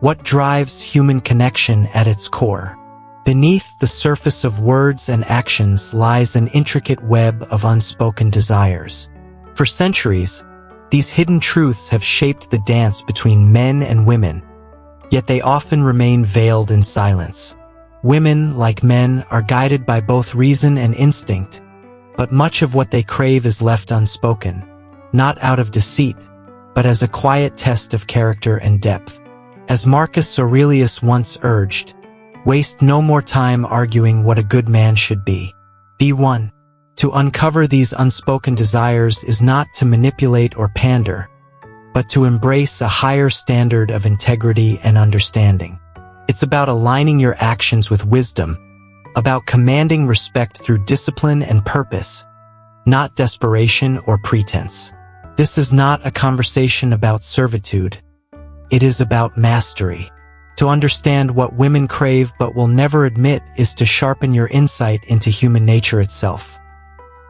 What drives human connection at its core? Beneath the surface of words and actions lies an intricate web of unspoken desires. For centuries, these hidden truths have shaped the dance between men and women, yet they often remain veiled in silence. Women, like men, are guided by both reason and instinct, but much of what they crave is left unspoken, not out of deceit, but as a quiet test of character and depth. As Marcus Aurelius once urged, waste no more time arguing what a good man should be. Be one. To uncover these unspoken desires is not to manipulate or pander, but to embrace a higher standard of integrity and understanding. It's about aligning your actions with wisdom, about commanding respect through discipline and purpose, not desperation or pretense. This is not a conversation about servitude. It is about mastery. To understand what women crave but will never admit is to sharpen your insight into human nature itself.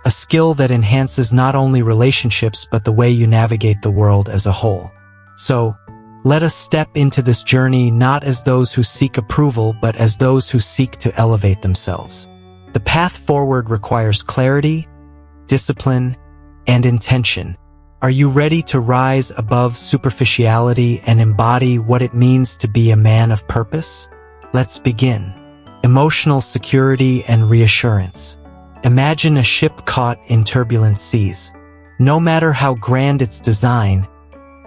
A skill that enhances not only relationships but the way you navigate the world as a whole. So, let us step into this journey not as those who seek approval but as those who seek to elevate themselves. The path forward requires clarity, discipline, and intention. Are you ready to rise above superficiality and embody what it means to be a man of purpose? Let's begin. Emotional security and reassurance. Imagine a ship caught in turbulent seas. No matter how grand its design,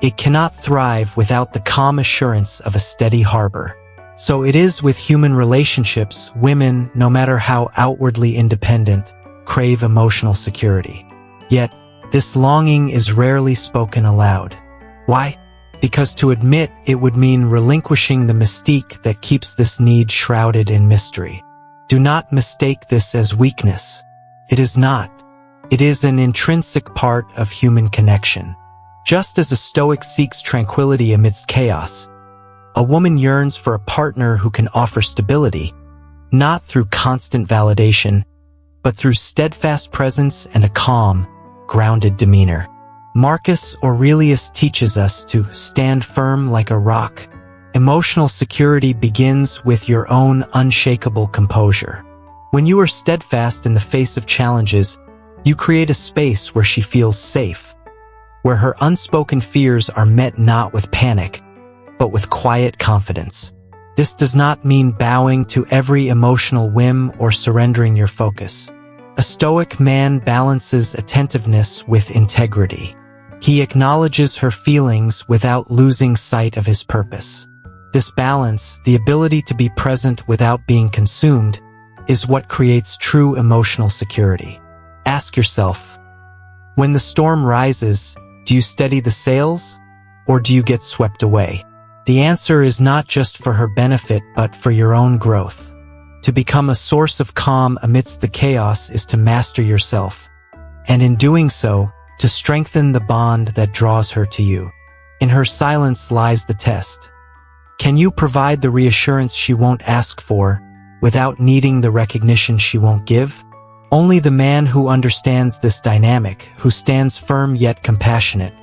it cannot thrive without the calm assurance of a steady harbor. So it is with human relationships. Women, no matter how outwardly independent, crave emotional security. Yet, this longing is rarely spoken aloud. Why? Because to admit it would mean relinquishing the mystique that keeps this need shrouded in mystery. Do not mistake this as weakness. It is not. It is an intrinsic part of human connection. Just as a Stoic seeks tranquility amidst chaos, a woman yearns for a partner who can offer stability, not through constant validation, but through steadfast presence and a calm, grounded demeanor. Marcus Aurelius teaches us to stand firm like a rock. Emotional security begins with your own unshakable composure. When you are steadfast in the face of challenges, you create a space where she feels safe, where her unspoken fears are met not with panic, but with quiet confidence. This does not mean bowing to every emotional whim or surrendering your focus. A Stoic man balances attentiveness with integrity. He acknowledges her feelings without losing sight of his purpose. This balance, the ability to be present without being consumed, is what creates true emotional security. Ask yourself, when the storm rises, do you steady the sails, or do you get swept away? The answer is not just for her benefit but for your own growth. To become a source of calm amidst the chaos is to master yourself, and in doing so, to strengthen the bond that draws her to you. In her silence lies the test. Can you provide the reassurance she won't ask for, without needing the recognition she won't give? Only the man who understands this dynamic, who stands firm yet compassionate,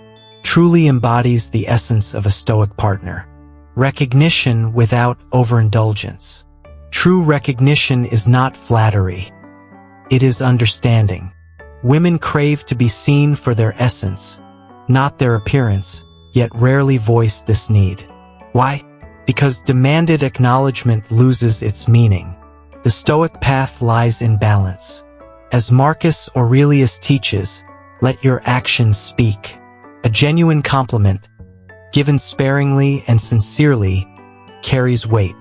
truly embodies the essence of a Stoic partner. Recognition without overindulgence. True recognition is not flattery. It is understanding. Women crave to be seen for their essence, not their appearance, yet rarely voice this need. Why? Because demanded acknowledgement loses its meaning. The Stoic path lies in balance. As Marcus Aurelius teaches, let your actions speak. A genuine compliment, given sparingly and sincerely, carries weight.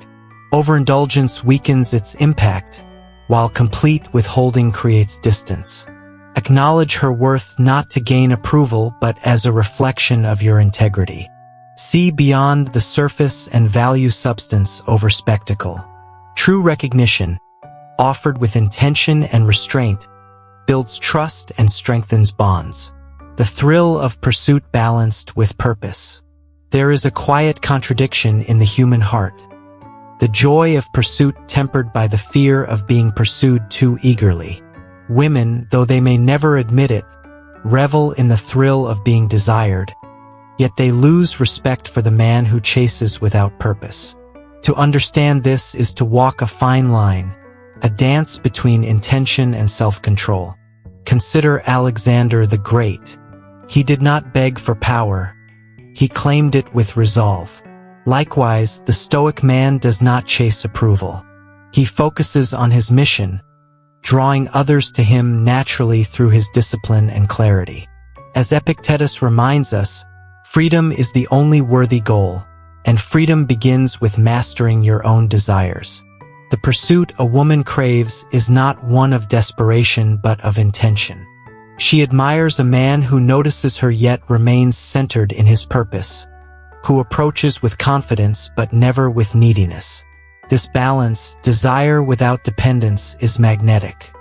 Overindulgence weakens its impact, while complete withholding creates distance. Acknowledge her worth not to gain approval but as a reflection of your integrity. See beyond the surface and value substance over spectacle. True recognition, offered with intention and restraint, builds trust and strengthens bonds. The thrill of pursuit balanced with purpose. There is a quiet contradiction in the human heart. The joy of pursuit tempered by the fear of being pursued too eagerly. Women, though they may never admit it, revel in the thrill of being desired, yet they lose respect for the man who chases without purpose. To understand this is to walk a fine line, a dance between intention and self-control. Consider Alexander the Great. He did not beg for power. He claimed it with resolve. Likewise, the Stoic man does not chase approval. He focuses on his mission, drawing others to him naturally through his discipline and clarity. As Epictetus reminds us, freedom is the only worthy goal, and freedom begins with mastering your own desires. The pursuit a woman craves is not one of desperation but of intention. She admires a man who notices her yet remains centered in his purpose, who approaches with confidence but never with neediness. This balance, desire without dependence, is magnetic.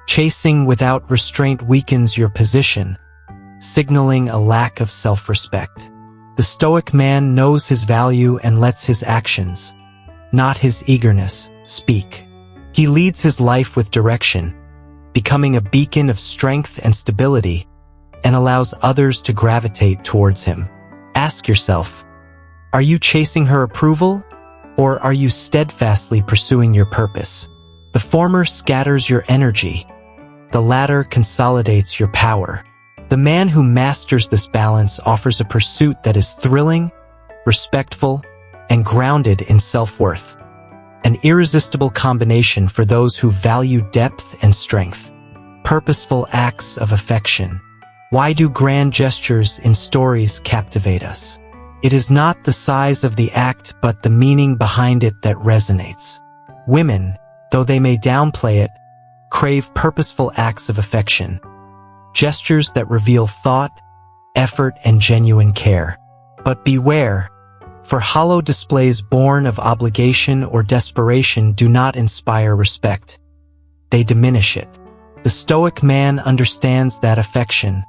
Chasing without restraint weakens your position, signaling a lack of self-respect. The Stoic man knows his value and lets his actions, not his eagerness, speak. He leads his life with direction, becoming a beacon of strength and stability, and allows others to gravitate towards him. Ask yourself, are you chasing her approval, or are you steadfastly pursuing your purpose? The former scatters your energy, the latter consolidates your power. The man who masters this balance offers a pursuit that is thrilling, respectful, and grounded in self-worth. An irresistible combination for those who value depth and strength. Purposeful acts of affection. Why do grand gestures in stories captivate us? It is not the size of the act but the meaning behind it that resonates. Women, though they may downplay it, crave purposeful acts of affection. Gestures that reveal thought, effort, and genuine care. But beware, for hollow displays born of obligation or desperation do not inspire respect. They diminish it. The Stoic man understands that affection,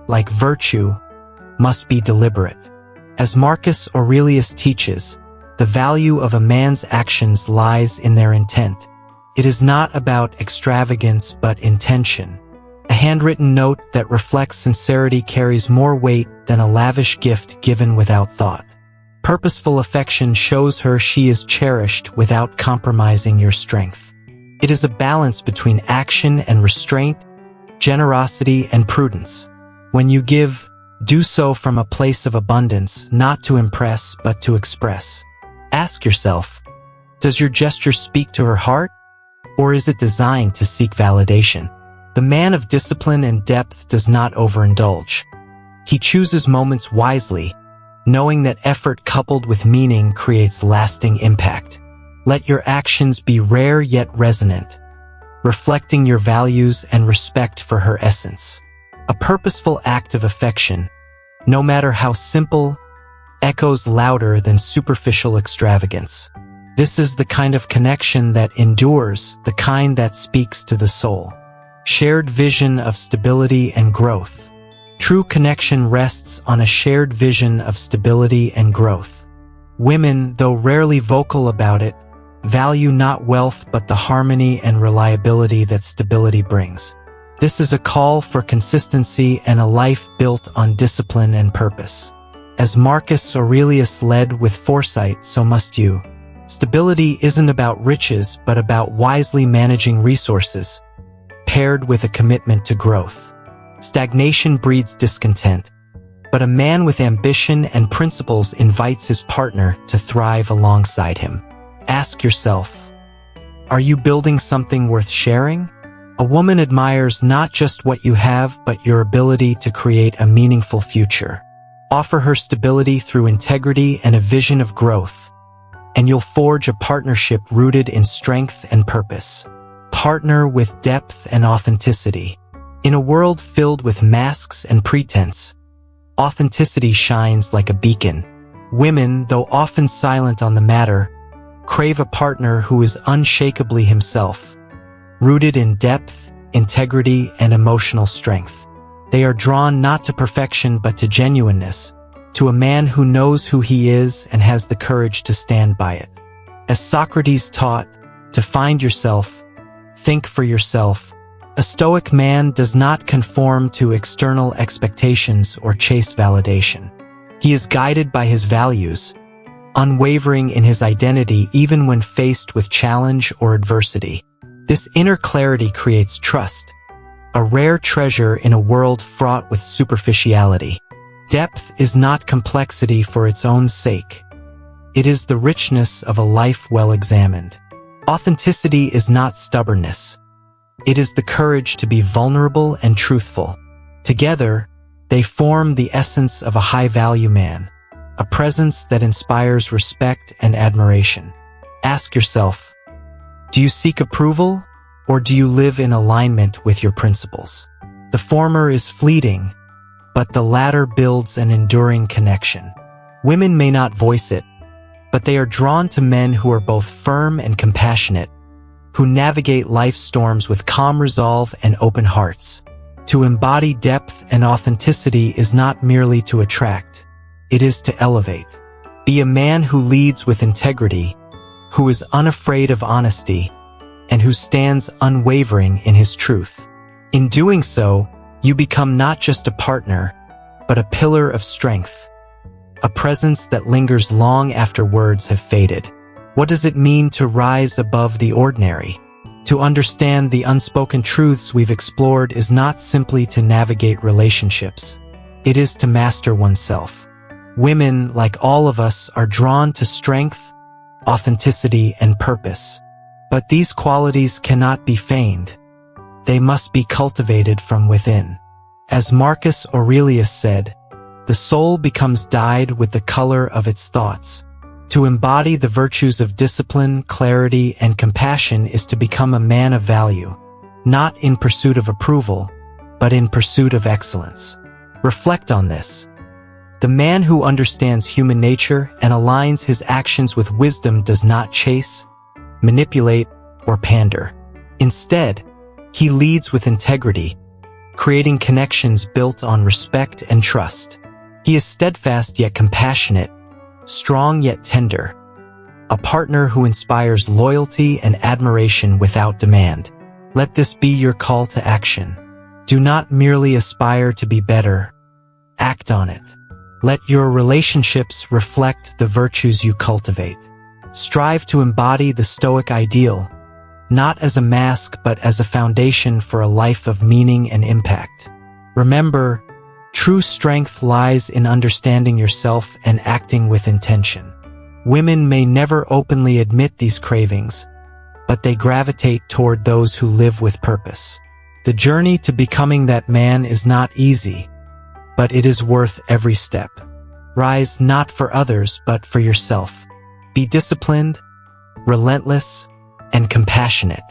like virtue, must be deliberate. As Marcus Aurelius teaches, the value of a man's actions lies in their intent. It is not about extravagance but intention. A handwritten note that reflects sincerity carries more weight than a lavish gift given without thought. Purposeful affection shows her she is cherished without compromising your strength. It is a balance between action and restraint, generosity and prudence. When you give, do so from a place of abundance, not to impress but to express. Ask yourself, does your gesture speak to her heart, or is it designed to seek validation? The man of discipline and depth does not overindulge. He chooses moments wisely, knowing that effort coupled with meaning creates lasting impact. Let your actions be rare yet resonant, reflecting your values and respect for her essence. A purposeful act of affection, no matter how simple, echoes louder than superficial extravagance. This is the kind of connection that endures, the kind that speaks to the soul. Shared vision of stability and growth. True connection rests on a shared vision of stability and growth. Women, though rarely vocal about it, value not wealth but the harmony and reliability that stability brings. This is a call for consistency and a life built on discipline and purpose. As Marcus Aurelius led with foresight, so must you. Stability isn't about riches but about wisely managing resources, paired with a commitment to growth. Stagnation breeds discontent, but a man with ambition and principles invites his partner to thrive alongside him. Ask yourself, are you building something worth sharing? A woman admires not just what you have, but your ability to create a meaningful future. Offer her stability through integrity and a vision of growth, and you'll forge a partnership rooted in strength and purpose. Partner with depth and authenticity. In a world filled with masks and pretense, authenticity shines like a beacon. Women, though often silent on the matter, crave a partner who is unshakably himself, rooted in depth, integrity, and emotional strength. They are drawn not to perfection but to genuineness, to a man who knows who he is and has the courage to stand by it. As Socrates taught, to find yourself, think for yourself. A Stoic man does not conform to external expectations or chase validation. He is guided by his values, unwavering in his identity even when faced with challenge or adversity. This inner clarity creates trust, a rare treasure in a world fraught with superficiality. Depth is not complexity for its own sake. It is the richness of a life well examined. Authenticity is not stubbornness. It is the courage to be vulnerable and truthful. Together, they form the essence of a high-value man, a presence that inspires respect and admiration. Ask yourself, do you seek approval, or do you live in alignment with your principles? The former is fleeting, but the latter builds an enduring connection. Women may not voice it, but they are drawn to men who are both firm and compassionate, who navigate life's storms with calm resolve and open hearts. To embody depth and authenticity is not merely to attract, it is to elevate. Be a man who leads with integrity, who is unafraid of honesty, and who stands unwavering in his truth. In doing so, you become not just a partner, but a pillar of strength, a presence that lingers long after words have faded. What does it mean to rise above the ordinary? To understand the unspoken truths we've explored is not simply to navigate relationships. It is to master oneself. Women, like all of us, are drawn to strength, authenticity, and purpose. But these qualities cannot be feigned. They must be cultivated from within. As Marcus Aurelius said, the soul becomes dyed with the color of its thoughts. To embody the virtues of discipline, clarity, and compassion is to become a man of value, not in pursuit of approval, but in pursuit of excellence. Reflect on this. The man who understands human nature and aligns his actions with wisdom does not chase, manipulate, or pander. Instead, he leads with integrity, creating connections built on respect and trust. He is steadfast yet compassionate, strong yet tender, a partner who inspires loyalty and admiration without demand. Let this be your call to action. Do not merely aspire to be better, act on it. Let your relationships reflect the virtues you cultivate. Strive to embody the Stoic ideal, not as a mask but as a foundation for a life of meaning and impact. Remember, true strength lies in understanding yourself and acting with intention. Women may never openly admit these cravings, but they gravitate toward those who live with purpose. The journey to becoming that man is not easy, but it is worth every step. Rise not for others, but for yourself. Be disciplined, relentless, and compassionate.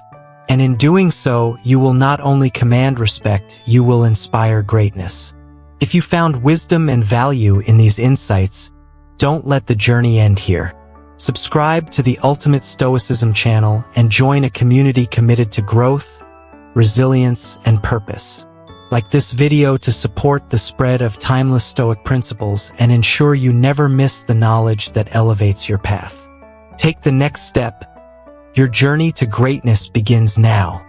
And in doing so, you will not only command respect, you will inspire greatness. If you found wisdom and value in these insights, don't let the journey end here. Subscribe to the Ultimate Stoicism channel and join a community committed to growth, resilience, and purpose. Like this video to support the spread of timeless Stoic principles and ensure you never miss the knowledge that elevates your path. Take the next step. Your journey to greatness begins now.